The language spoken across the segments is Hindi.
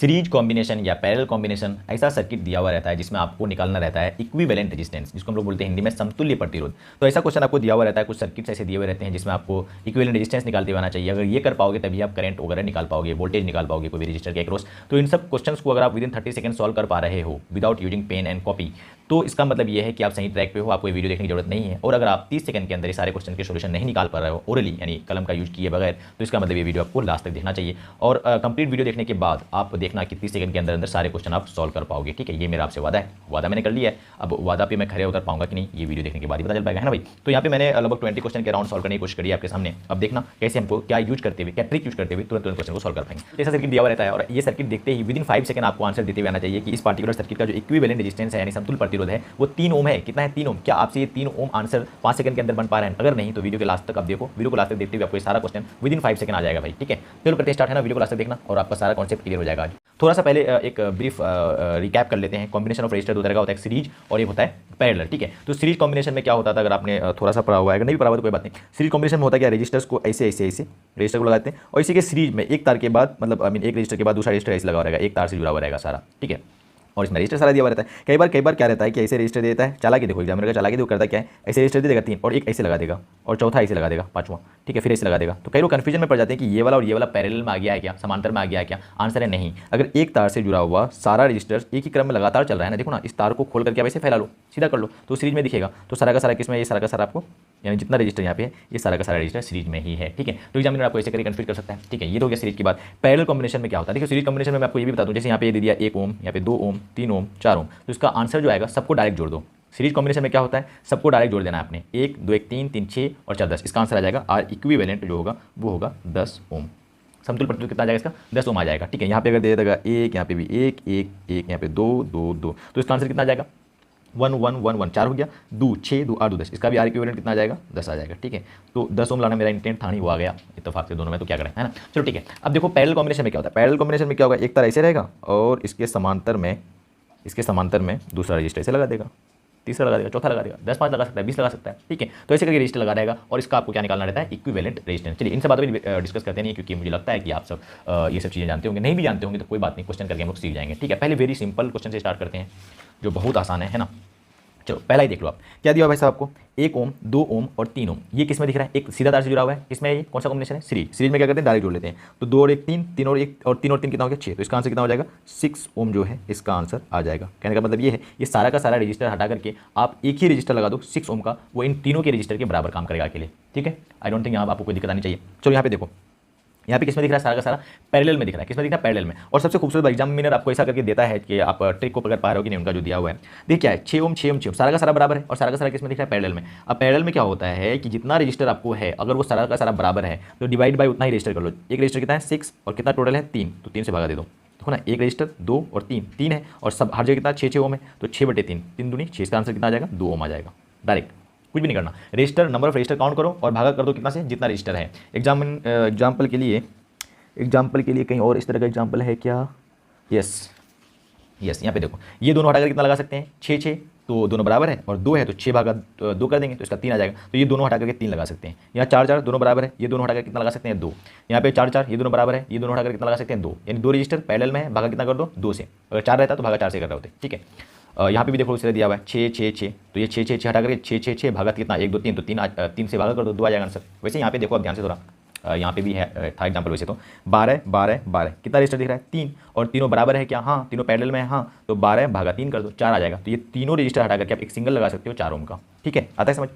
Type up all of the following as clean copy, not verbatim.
सीरीज कॉम्बिनेशन या पैरेलल कॉम्बिनेशन ऐसा सर्किट दिया हुआ रहता है जिसमें आपको निकालना रहता है इक्विवेलेंट रेजिस्टेंस, जिसको हम लोग बोलते हैं हिंदी में समतुल्य प्रतिरोध। तो ऐसा क्वेश्चन आपको दिया हुआ रहता है, कुछ सर्किट्स ऐसे दिए हुए रहते हैं जिसमें आपको इक्विवेलेंट रेजिस्टेंस निकालते हुए आना चाहिए। अगर ये कर पाओगे तभी आप करंट वगैरह निकाल पाओगे, वोल्टेज निकाल पाओगे कोई भी रजिस्टर के अक्रॉस। तो इन सब क्वेश्चन को अगर आप विदिन 30 सेकंड सॉल्व कर पा रहे हो without using pen and copy, तो इसका मतलब ये है कि आप सही ट्रैक पे हो, आपको ये वीडियो देखने की जरूरत नहीं है। और अगर आप 30 सेकंड के अंदर ये सारे क्वेश्चन के सोल्यूशन नहीं निकाल पा रहे हो ओरली, यानी कलम का यूज किए बगैर, तो इसका मतलब ये वीडियो आपको लास्ट तक देखना चाहिए। और कंप्लीट वीडियो देखने के बाद आप देखना कि 30 सेकंड के अंदर सारे क्वेश्चन आप सॉल्व कर पाओगे। ठीक है, ये मेरा आपसे वादा है, वादा मैंने कर लिया है। अब वादा पे मैं खड़े उतर पाऊंगा कि नहीं, ये वीडियो देखने के बाद ही पता चल पाएगा, है ना भाई। तो यहाँ पे मैंने लगभग 20 क्वेश्चन के राउंड सॉल्व करने की कोशिश करी है आपके सामने। अब देखना कैसे हमको क्या यूज करते हुए, क्या ट्रिक यूज करते हुए तुरंत क्वेश्चन को सॉल्व कर पाएंगे। जैसा सर्किट दिया हुआ रहता है और ये सर्किट देखते ही विदिन 5 सेकंड आपको आंसर देते हुए आना चाहिए कि इस पार्टिकुलर सर्किट का जो इक्विवेलेंट रेजिस्टेंस है यानी समतुल्य प्रतिरोध है वो 3 ओम है। कितना है? 3 ओम। क्या आपसे ये 3 ओम आंसर 5 सेकंड के अंदर बन पा रहे हैं? अगर नहीं तो वीडियो के लास्ट तक आप देखो, वीडियो को लास्ट तक देखते हुए आपको ये सारा क्वेश्चन विदिन 5 सेकंड आ जाएगा भाई। ठीक है, चलो करते हैं स्टार्ट, है ना। वीडियो को लास्ट तक देखना और आपका सारा कॉन्सेप्ट क्लियर हो जाएगा आज। थोड़ा सा पहले एक ब्रीफ रिकैप कर लेते हैं। कॉम्बिनेशन ऑफ रजिस्टर दो तरह का होता है, सीरीज और एक होता है पैरेलल। ठीक है, तो सीरीज कॉम्बिनेशन में क्या होता था, अगर आपने थोड़ा सा पढ़ा हुआ है, अगर नहीं पढ़ा हुआ तो कोई बात नहीं। सीरीज कॉम्बिनेशन में होता है क्या, रजिस्टर्स को ऐसे रजिस्टर को लगाते हैं और इसी के सीरीज में एक तार के बाद, मतलब आई मीन एक रजिस्टर के बाद दूसरा रजिस्टर ऐसे लगा रहेगा, एक तार से जुड़ा हुआ रहेगा सारा। ठीक है, और इसमें रजिस्टर सारा दिया हुआ रहता है। कई बार क्या रहता है कि ऐसे रजिस्टर देता है, चालाकी देखो एग्जामिनर का चालाकी, वो करता क्या है, ऐसे रजिस्टर दे देगा 3 और एक ऐसे लगा देगा और चौथा ऐसे लगा देगा, पांचवा। ठीक है, फिर ऐसे लगा देगा। तो कई लोग कन्फ्यूजन में पड़ जाते हैं कि ये वाला और ये वाला पैरेलल में आ गया है क्या, समांतर में आ गया है क्या। आंसर है नहीं। अगर एक तार से जुड़ा हुआ सारा रजिस्टर एक ही क्रम में लगातार चल रहा है ना, देखो ना, इस तार को खोल करके आप ऐसे फैला लो, सीधा कर लो, तो सीरीज में दिखेगा। तो सारा का सारा किसमें, ये सारा का सारा आपको, यानी जितना रजिस्टर यहाँ पे है ये सारा का सारा रजिस्टर सीरीज में ही है। ठीक है, तो एग्जामिनर आपको ऐसे करके कन्फ्यूज कर सकता है। ठीक है, ये तो हो गया सीरीज की बात। पैरेलल कॉम्बिनेशन में क्या होता है, देखिए सीरीज कॉम्बिनेशन में मैं आपको ये भी बता दूं, जैसे यहाँ पे दे दिया 1 ओम, यहाँ पे 2 ओम, 3 ओम, 4 ओम, तो इसका आंसर जो आएगा सबको डायरेक्ट जोड़ दो। सीरीज कॉम्बिनेशन में क्या होता है, सबको डायरेक्ट जोड़ देना है आपने, 1 2 1 3 3 6 और 4 10। इसका आंसर आ जाएगा आर इक्विवेलेंट जो होगा वो होगा 10 ओम। समतुल्य प्रतिरोध कितना आ जाएगा इसका, 10 ओम आ जाएगा। ठीक है, यहाँ पे अगर दे देगा 1, यहाँ पे भी 1 1 1, यहाँ पे 2 2 2, तो इसका आंसर कितना आ जाएगा 1 1 1 1, 4 हो गया, 2 6 2 8 2 10। इसका भी आर इक्विवेलेंट कितना आ जाएगा, 10 आ जाएगा। ठीक है, तो 10 ओम लाना मेरा इंटेंट था नहीं, वो आ गया इत्तेफाक से दोनों में, तो क्या करें, है ना। चलो ठीक है, अब देखो पैरेलल कॉम्बिनेशन में क्या होता है। पैरेलल कॉम्बिनेशन में क्या होगा, एक तार ऐसे रहेगा और इसके समांतर में दूसरा रजिस्टर ऐसे लगा देगा, तीसरा लगा देगा, चौथा लगा देगा, 10 5 लगा सकता है, 20 लगा सकता है। ठीक है, तो ऐसे करके रजिस्टर लगा रहेगा और इसका आपको क्या निकालना रहता है, इक्विवेलेंट रेजिस्टेंस। चलिए इन सब बातों पर डिस्कस करते नहीं, क्योंकि मुझे लगता है कि आप सब ये सब चीज़ें जानते होंगे। नहीं भी जानते होंगे तो कोई बात नहीं, क्वेश्चन करके हम लोग सीख जाएंगे। ठीक है, पहले वेरी सिंपल क्वेश्चन से स्टार्ट करते हैं जो बहुत आसान है ना। चलो पहला ही देख लो आप, क्या दिया हुआ है भाई साहब आपको, 1 ओम 2 ओम और 3 ओम। ये किस में दिख रहा है, एक सीधा तार से जुड़ा हुआ है, किसमें है ये, कौन सा कॉम्बिनेशन है, सीरीज में क्या करते हैं, डायरेक्ट जोड़ लेते हैं। तो 2 और 1 3, 3 और 1 और 3 और 3 कितना हो गया 6, तो इसका आंसर कितना हो जाएगा 6 ओम जो है इसका आंसर आ जाएगा। कहने का मतलब ये है, ये सारा का सारा रजिस्टर हटा करके आप एक ही रजिस्टर लगा दो 6 ओम का, वो इन तीनों के रजिस्टर के बराबर काम करेगा अकेले। ठीक है, आई डोंट थिंक यहाँ आपको कोई दिक्कत आनी चाहिए। चलो यहाँ पे देखो, यहाँ पे किसमें दिख रहा है, सारा का सारा पैरेलल में दिख रहा है। किसमें दिख रहा है, पैरेलल में। और सबसे खूबसूरत एग्जामिनर आपको ऐसा करके देता है कि आप ट्रिक को पकड़ पा रहे हो कि नहीं, उनका जो दिया हुआ है। देखिए क्या है, 6 ओम 6 ओम 6 ओम, सारा का सारा बराबर है और सारा का सारा किसमें दिख रहा है, पैरेलल में। अब पैरेलल में क्या होता है कि जितना रजिस्टर आपको है, अगर वो सारा का सारा बराबर है तो डिवाइड बाई उतना ही रजिस्टर कर लो। एक रजिस्टर कितना है 6 और कितना टोटल है 3, तो 3 से भागा दे दो। देखो ना, एक रजिस्टर 2 और 3 है और सब हर जगह कितना 6 6 ओम है, तो 6/3, 3 दूनी 6, इसका आंसर कितना आ जाएगा 2 ओम आ जाएगा। डायरेक्ट कुछ भी नहीं करना, register number of register count करो और भागा कर दो कितना से, जितना रजिस्टर है। एग्जाम्पल के लिए कहीं और इस तरह का एग्जाम्पल है क्या, यस यहाँ पे देखो, ये दोनों हटाकर कितना लगा सकते हैं 6 6, तो दोनों बराबर है और 2 है तो 6/2 कर देंगे तो इसका 3 आ जाएगा। तो ये दोनों हटा करके 3 लगा सकते हैं। यहाँ 4 4 दोनों बराबर है, ये दोनों हटाकर कितना लगा सकते हैं 2। यहाँ पे 4 4 ये दोनों बराबर है, ये दोनों हटाकर कितना लगा सकते हैं 2, यानी 2 रजिस्टर पैरेलल में है, भागा कितना कर दो 2 से। अगर 4 रहता तो भागा 4 से कर रहे होते। ठीक है, यहाँ पे भी देखो इस तरह दिया हुआ है 6 6 6, तो ये 6 6 6 हटा करके 6 6 6 भागा कितना 1 2 3, तो 3 से भागा कर दो 2 आ जाएगा आंसर। वैसे यहाँ पे देखो आप ध्यान से थोड़ा, यहाँ पे भी है था एग्जाम्पल वैसे तो 12 12 12, कितना रजिस्टर दिख रहा है 3 और तीनों बराबर है क्या, हाँ तीनों पैरेलल में है, हाँ तो 12 भागा 3 कर दो 4 आ जाएगा। तो ये तीनों रजिस्टर हटा करके आप एक सिंगल लगा सकते हो 4 ओम का। ठीक है, आता है समझ।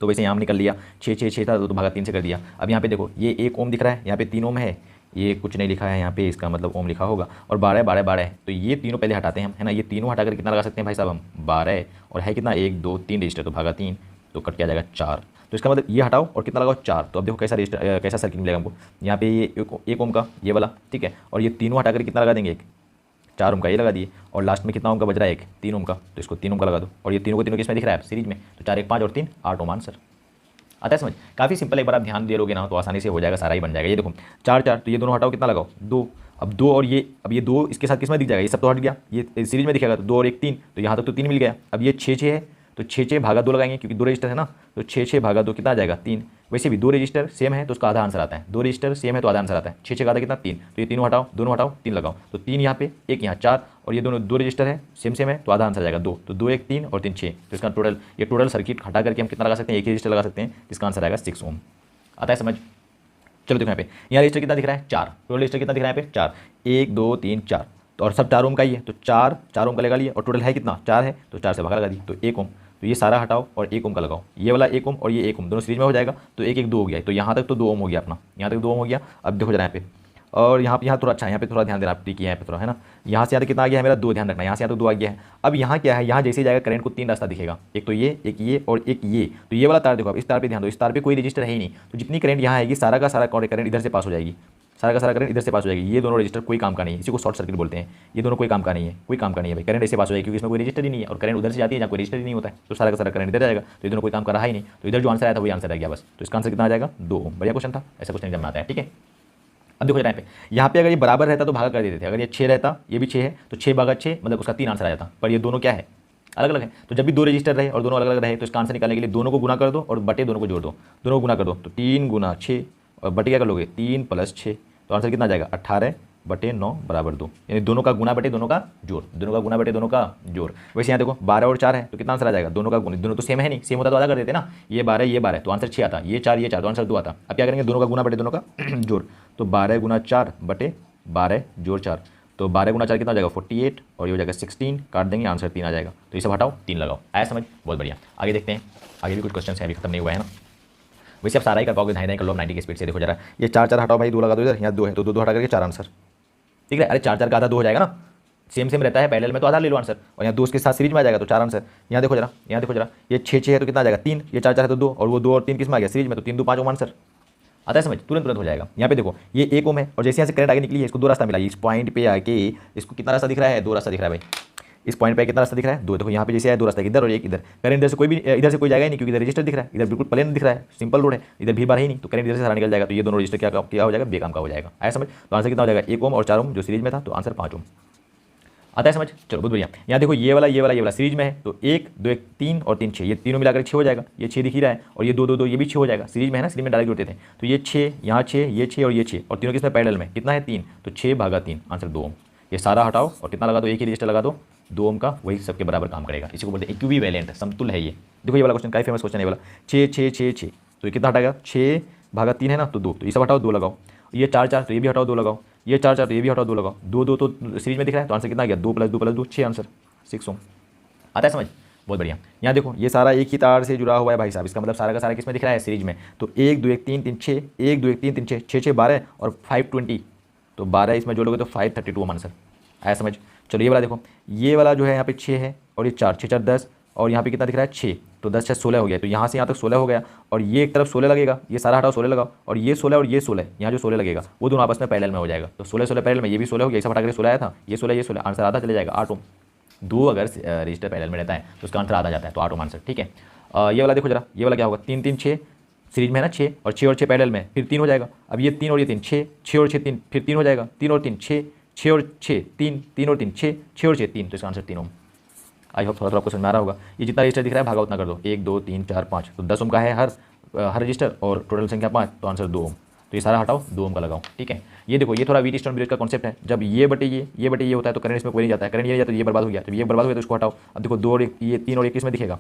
तो वैसे यहाँ निकल लिया 6 6 6 था तो भागा 3 से कर दिया। अब यहाँ पे देखो ये 1 ओम दिख रहा है, यहाँ पे 3 ओम है, ये कुछ नहीं लिखा है यहाँ पे, इसका मतलब ओम लिखा होगा, और 12 12 12 है, तो ये तीनों पहले हटाते हैं हम, है ना। ये तीनों हटाकर कितना लगा सकते हैं भाई साहब हम 12, और है कितना 1 2 3 रजिस्टर, तो भागा 3 तो कट के आ जाएगा 4। तो इसका मतलब ये हटाओ और कितना लगाओ 4। तो अब देखो कैसा रजिस्टर कैसा सर्किट मिलेगा हमको। यहाँ पे ये 1 ओम का ये वाला, ठीक है, और ये तीनों हटाकर कितना लगा देंगे 4 ओम का ये लगा दिए, और लास्ट में कितना ओम का बच रहा है 3 ओम का, तो इसको 3 ओम का लगा दो। और ये तीनों को तीनों किसमें दिख रहा है सीरीज में, तो 4 1 5 और 3 8 ओम आंसर। आता है समझ, काफ़ी सिंपल। एक बार आप ध्यान दे लोगे ना तो आसानी से हो जाएगा, सारा ही बन जाएगा। ये देखो 4 4, तो ये दोनों हटाओ कितना लगाओ 2, अब 2 और ये, अब ये 2 इसके साथ किसमें दिख जाएगा, ये सब तो हट गया, ये सीरीज में दिखेगा, तो 2 और 1 3, तो यहाँ तक तो 3 मिल गया। अब ये 6 6 है तो 6 भागा 2 लगाएंगे क्योंकि 2 रजिस्टर है ना, तो 6 भागा 2 कितना आ जाएगा 3। वैसे भी 2 रजिस्टर सेम है तो उसका आधा आंसर आता है, 2 रजिस्टर सेम है तो आधा आंसर आता है। 6 का आधा कितना 3, तो ये तीनों हटाओ, दोनों हटाओ, 3 लगाओ, तो 3 यहाँ पे, 1 यहाँ 4, और ये दोनों 2 रजिस्टर है सेम है तो आधा आंसर आ जाएगा 2, तो 2 1 3 और 3 6, तो इसका टोटल ये टोटल सर्किट हटा करके हम कितना लगा सकते हैं, एक ही रजिस्टर लगा सकते हैं, इसका आंसर आएगा 6 ओम। आता है समझ। चलो देखो यहाँ पे, यहाँ रजिस्टर कितना दिख रहा है 4, टोटल रजिस्टर कितना दिख रहा है यहाँ पे 4, 1 2 3 4, तो और सब 4 ओम का ही है, तो 4 ओम का लगा लिया, और टोटल है कितना 4 है तो 4 से भागा लगा दी, तो 1 ओम। तो ये सारा हटाओ और 1 ओम का लगाओ, ये वाला 1 ओम और ये 1 ओम दोनों सीरीज में हो जाएगा, तो 1 1 2 हो गया, तो यहाँ तक तो 2 ओम हो गया अपना, यहाँ तक 2 ओम हो गया। अब देखो जरा यहाँ पे, और यहाँ थोड़ा अच्छा, यहाँ पे थोड़ा ध्यान देना आप, ठीक है यहाँ पे थोड़ा है ना, यहाँ से यहाँ तक कितना आ गया है मेरा 2, ध्यान रखना, यहाँ से यहाँ तक 2 आ गया है। अब यहाँ क्या है, यहाँ जैसे जाएगा करंट को 3 रास्ता दिखेगा, एक तो ये, एक ये और एक ये, तो ये वाला तार देखो, अब इस तार पे ध्यान दो, इस तार पे कोई रजिस्टर है ही नहीं, तो जितनी करंट यहाँ आएगी सारा का सारा करंट इधर से पास हो जाएगी, सारा का सारा करंट इधर से पास हो जाएगी। ये दोनों रजिस्टर कोई काम का नहीं है, इसी को शॉर्ट सर्किट बोलते हैं, ये दोनों कोई काम का नहीं है, कोई काम का नहीं है भाई, करंट ऐसे पास हो जाएगी क्योंकि इसमें कोई रजिस्टर ही नहीं है, और करंट उधर से जाती है जहाँ कोई रजिस्टर ही नहीं होता है, तो सारा का सारा करंट इधर जाएगा, तो ये दोनों कोई काम कर रहा ही नहीं, तो इधर जो आंसर आया था वही आंसर आ गया बस, तो इसका आंसर कितना आ जाएगा 2 ओम। बढ़िया क्वेश्चन था, ऐसा क्वेश्चन एग्जाम में आता है, ठीक है। अब देखो यहाँ पे, यहाँ पे अगर ये बराबर रहता तो भागा कर देते थे, अगर ये 6 रहता, ये भी 6 है, तो 6 भागा 6 मतलब उसका 3 आंसर आ जाता, पर ये दोनों क्या है अलग अलग है, तो जब भी 2 रजिस्टर रहे और दोनों अलग अलग रहे तो इसका आंसर निकालने के लिए दोनों को गुना कर दो और बटे दोनों को जोड़ दो, दोनों को गुना कर दो, तो 3 गुना 6 और बटे क्या कर लोगे 3 + 6, तो आंसर कितना आ जाएगा 18 बटे 9 बराबर 2, यानी दोनों का गुना बटे दोनों का जोड़, दोनों का गुना बटे दोनों का जोड़। वैसे यहाँ देखो 12 और 4 है तो कितना आंसर आ जाएगा, दोनों का गुना, दोनों तो सेम है नहीं, सेम होता तो आधा कर देते ना, ये 12 ये 12 तो आंसर 6 आता, ये 4 तो आंसर 2 आता। अब क्या करेंगे, दोनों का गुना बटे दोनों का जोड़, तो 12 गुना 4 बटे 12 जोड़ 4, तो 12 गुना 4 कितना हो जाएगा 48 और ये हो जाएगा 16, काट देंगे आंसर 3 आ जाएगा, तो ये सब हटाओ 3 लगाओ। आया समझ, बहुत बढ़िया। आगे देखते हैं, आगे भी कुछ क्वेश्चन है, अभी खत्म नहीं हुआ है ना, वैसे आप सारा ही कर पाओगे, धाई कर लो 90 की स्पीड से। देखो जरा ये 4 हटाओ भाई, 2 लगा दो इधर, यहाँ 2 है तो 2 हटा करके 4 आंसर, ठीक है। अरे 4 का आधा 2 हो जाएगा ना, सेम रहता है पैरेलल में तो आधा ले लो आंसर, और यहाँ 2 उसके साथ सीरीज में आ जाएगा तो 4 आंसर। यहाँ देखो जरा, यहाँ देखो जरा, ये 6 है तो कितना आ जाएगा 3, ये 4 है तो 2, और वो 2 और 3 किस में आ गया सीरीज में, तो 3 2 5 ओम आंसर। आता है समझ, तुरंत हो जाएगा। यहाँ पे देखो ये 1 ओम है और जैसे यहाँ से करंट आगे निकली है, इसको 2 रास्ता मिला, इस पॉइंट पे आके इसको कितना रास्ता दिख रहा है 2 रास्ता दिख रहा है भाई, इस पॉइंट पे कितना रास्ता दिख रहा है 2, देखो यहाँ पे जैसे है 2 रास्ता, इधर और एक इधर, करंट इधर से कोई भी इधर से कोई जाएगा ही नहीं क्योंकि इधर रजिस्टर दिख रहा है, इधर बिल्कुल प्लेन दिख रहा है, सिंपल रोड है, इधर भीड़ भाड़ ही नहीं, तो करंट इधर से सारा निकल जाएगा, तो ये दोनों रजिस्टर क्या हो जाएगा बेकाम का हो जाएगा। आया समझ, तो आंसर कितना हो जाएगा 1 ओम और 4 ओम जो सीरीज में था, तो आंसर 5 ओम। आता है समझ, चलो बहुत बढ़िया। यहाँ देखो ये वाला सीरीज में है, तो 1 2 1 3 और 3 6, ये तीनों मिलाकर 6 हो जाएगा, ये 6 दिख ही रहा है, और ये 2 2 2 ये भी 6 हो जाएगा, सीरीज में है ना, सीरीज में डायरेक्ट जोड़ते थे, तो ये 6 यहाँ 6 ये 6 और ये 6, और तीनों किसमें पैरेलल में कितना है 3, तो 6 भागा 3 आंसर 2 ओम। ये सारा हटाओ और कितना लगा दो, एक ही रजिस्टर लगा दो 2 ओम का, वही सबके बराबर काम करेगा, इसी को बोलते हैं इक्विवेलेंट, समतुल्य है ये। देखो ये वाला क्वेश्चन काफी फेमस क्वेश्चन है, ये वाला 6 6 6 6, तो ये कितना हटाएगा 6 भागा 3 है ना, तो 2, तो ये सब हटाओ 2 लगाओ, ये 4 तो ये भी हटाओ 2 लगाओ, ये 4 तो ये भी हटाओ 2 लगाओ, 2 2 तो सीरीज में दिख रहा है, तो आंसर कितना आ गया 2 + 2 + 2 6 आंसर 6 ओम। आता है समझ, बहुत बढ़िया। यहाँ देखो ये सारा एक ही तार से जुड़ा हुआ है भाई साहब, इसका मतलब सारा का सारा किसमें दिख रहा है सीरीज में, तो 1 2 1 3 3 6, 1 2 1 3 3 6 6 6 12 और 5 20, तो 12 इसमें जोड़ोगे तो 5 32 ओम आंसर। आया समझ। चलो ये वाला देखो, ये वाला जो है यहाँ पे 6 है और ये 4 6 4 10, और यहाँ पे कितना दिख रहा है 6, तो 10 6 16 हो गया, तो यहाँ से यहाँ तक 16 हो गया, और ये एक तरफ 16 लगेगा, ये सारा हटाओ 16 लगाओ, और ये 16 और ये 16 यहाँ जो 16 लगेगा वो दोनों आपस में पैरेलल में हो जाएगा, तो 16 16 पैरेलल में, ये भी 16 हो गया, ये सब हटा कर 16 आया था, ये 16 आंसर आधा चले जाएगा 8 ओम। 2 अगर रजिस्टर पैरेलल में रहता है तो उसका आंसर आधा जाता है, तो 8 ओम आंसर, ठीक है। ये वाला देखो जरा, ये वाला क्या होगा 3 3 6 सीरीज में है ना 6 और 6 पैरेलल में, फिर 3 हो जाएगा, अब ये 3 और ये 3 6 6 और 6 3, फिर 3 हो जाएगा, 3 और 3 6 6 और 6 3 3 और 3 6 6 और 6 3, तो इसका आंसर 3 ओम। आई होप थोड़ा आपको समझ में आ रहा होगा। ये जितना रजिस्टर दिख रहा है भागा उतना कर दो, 1 2 3 4 5, तो 10 ओम का है हर रजिस्टर, और टोटल संख्या 5, तो आंसर 2 ओम। तो ये सारा हटाओ 2 ओम का लगाओ, ठीक है। ये देखो ये थोड़ा व्हीटस्टोन ब्रिज का कॉन्सेप्ट है, जब ये बटे ये होता है तो करंट इसमें कोई नहीं जाता है, करंट ये जाता है तो ये बर्बाद हो गया, तो ये बर्बाद हो गया तो इसको हटाओ। अब देखो 2 और 1, ये 3 और 1 किसमें दिखेगा,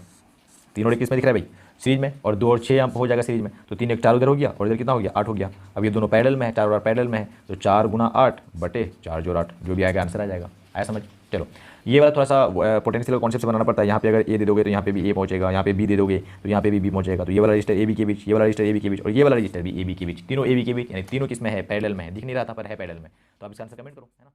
3 और 1 किसमें दिख रहा है भाई सीरीज में, और 2 और 6 यहाँ हो जाएगा सीरीज में, तो 3 1 4 उधर हो गया, और इधर कितना हो गया 8 हो गया। अब ये दोनों पैरेलल में है, 4 और 8 पैरेलल में है, तो 4 गुना 8 बटे 4 जोड़ 8, जो भी आएगा आंसर आ जाएगा। आया समझ। चलो ये वाला थोड़ा सा पोटेंशियल कॉन्सेप्ट से बनाना पड़ता है, यहाँ पे अगर ए दे दोगे तो यहाँ पे भी ए पहुंचेगा, यहाँ पे बी दे दोगे तो यहाँ पे भी बी पहुंचेगा, तो ये वाला रजिस्टर ए बी के बीच, ये वाला रजिस्टर ए बी के बीच, और ये वाला रजिस्टर भी ए बी के बीच, तीनों ए बी के बीच, यानी तीनों किस में है पैरेलल में है, दिख नहीं रहा था पर है पैरेलल में। तो आप इसका आंसर कमेंट करो, है ना।